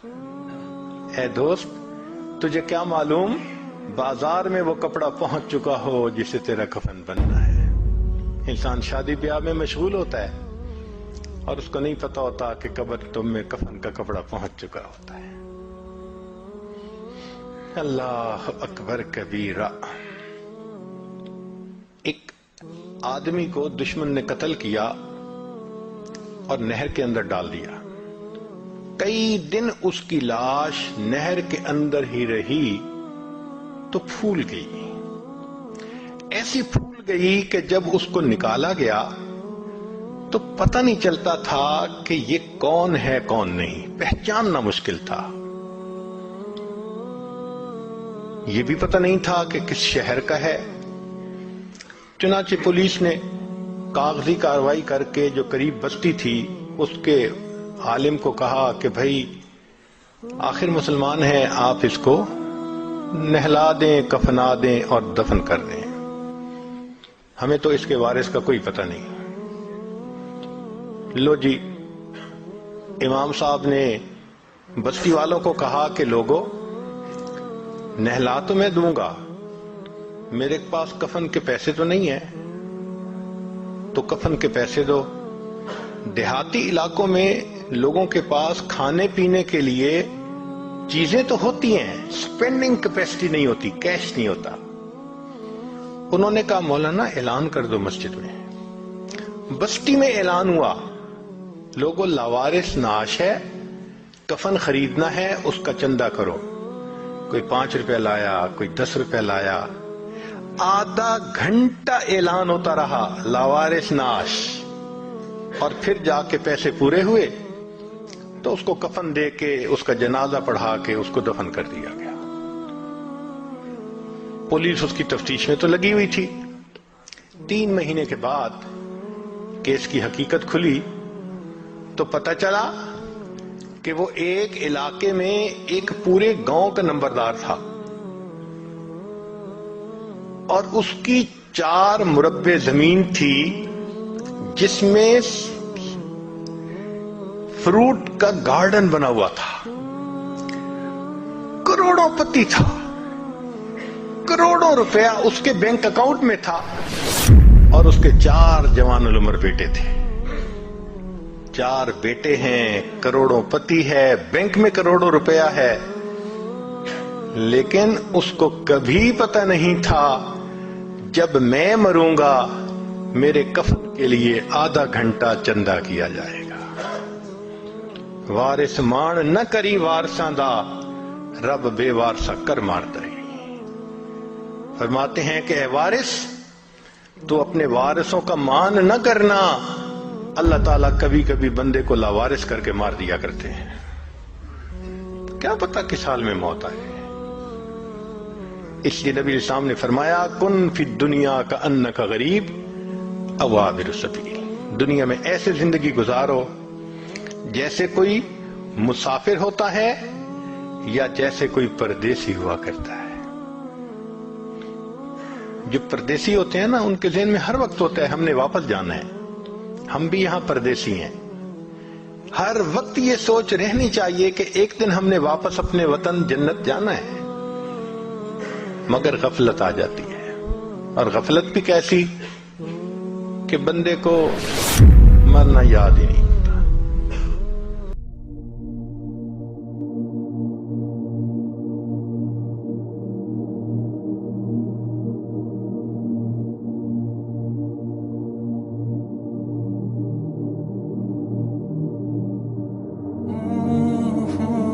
اے دوست تجھے کیا معلوم بازار میں وہ کپڑا پہنچ چکا ہو جسے تیرا کفن بننا ہے۔ انسان شادی بیاہ میں مشغول ہوتا ہے اور اس کو نہیں پتا ہوتا کہ قبر تم میں کفن کا کپڑا پہنچ چکا ہوتا ہے۔ اللہ اکبر کبیرہ۔ ایک آدمی کو دشمن نے قتل کیا اور نہر کے اندر ڈال دیا۔ کئی دن اس کی لاش نہر کے اندر ہی رہی تو پھول گئی، ایسی پھول گئی کہ جب اس کو نکالا گیا تو پتہ نہیں چلتا تھا کہ یہ کون ہے کون نہیں، پہچاننا مشکل تھا۔ یہ بھی پتہ نہیں تھا کہ کس شہر کا ہے۔ چنانچہ پولیس نے کاغذی کارروائی کر کے جو قریب بستی تھی اس کے عالم کو کہا کہ بھائی آخر مسلمان ہیں، آپ اس کو نہلا دیں، کفنا دیں اور دفن کر دیں، ہمیں تو اس کے وارث کا کوئی پتہ نہیں۔ لو جی، امام صاحب نے بستی والوں کو کہا کہ لوگوں نہلا تو میں دوں گا، میرے پاس کفن کے پیسے تو نہیں ہیں، تو کفن کے پیسے دو۔ دیہاتی علاقوں میں لوگوں کے پاس کھانے پینے کے لیے چیزیں تو ہوتی ہیں، سپینڈنگ کیپیسٹی نہیں ہوتی، کیش نہیں ہوتا۔ انہوں نے کہا مولانا اعلان کر دو مسجد میں۔ بستی میں اعلان ہوا، لوگوں لاوارث نعش ہے، کفن خریدنا ہے، اس کا چندہ کرو۔ کوئی 5 روپے لایا، کوئی 10 روپے لایا۔ آدھا گھنٹہ اعلان ہوتا رہا لاوارث نعش، اور پھر جا کے پیسے پورے ہوئے تو اس کو کفن دے کے اس کا جنازہ پڑھا کے اس کو دفن کر دیا گیا۔ پولیس اس کی تفتیش میں تو لگی ہوئی تھی۔ 3 مہینے کے بعد کیس کی حقیقت کھلی تو پتہ چلا کہ وہ ایک علاقے میں ایک پورے گاؤں کا نمبردار تھا اور اس کی 4 مربع زمین تھی جس میں فروٹ کا گارڈن بنا ہوا تھا، کروڑوں پتی تھا، کروڑوں روپیہ اس کے بینک اکاؤنٹ میں تھا، اور اس کے 4 جوان العمر بیٹے تھے۔ 4 بیٹے ہیں، کروڑوں پتی ہے، بینک میں کروڑوں روپیہ ہے، لیکن اس کو کبھی پتہ نہیں تھا جب میں مروں گا میرے کفن کے لیے آدھا گھنٹہ چندہ کیا جائے گا۔ وارث مان نہ کری وارثاں دا، رب بے وارثا کر مار دے۔ فرماتے ہیں کہ اے وارث تو اپنے وارثوں کا مان نہ کرنا، اللہ تعالیٰ کبھی کبھی بندے کو لاوارث کر کے مار دیا کرتے ہیں، کیا پتہ کس حال میں موت آئے۔ اس لیے نبی اسلام نے فرمایا کن فی الدنیا کأنک غریب او عابر السبیل، دنیا میں ایسے زندگی گزارو جیسے کوئی مسافر ہوتا ہے یا جیسے کوئی پردیسی ہوا کرتا ہے۔ جو پردیسی ہوتے ہیں نا ان کے ذہن میں ہر وقت ہوتا ہے ہم نے واپس جانا ہے، ہم بھی یہاں پردیسی ہیں۔ ہر وقت یہ سوچ رہنی چاہیے کہ ایک دن ہم نے واپس اپنے وطن جنت جانا ہے، مگر غفلت آ جاتی ہے، اور غفلت بھی کیسی کہ بندے کو مرنا یاد ہی نہیں۔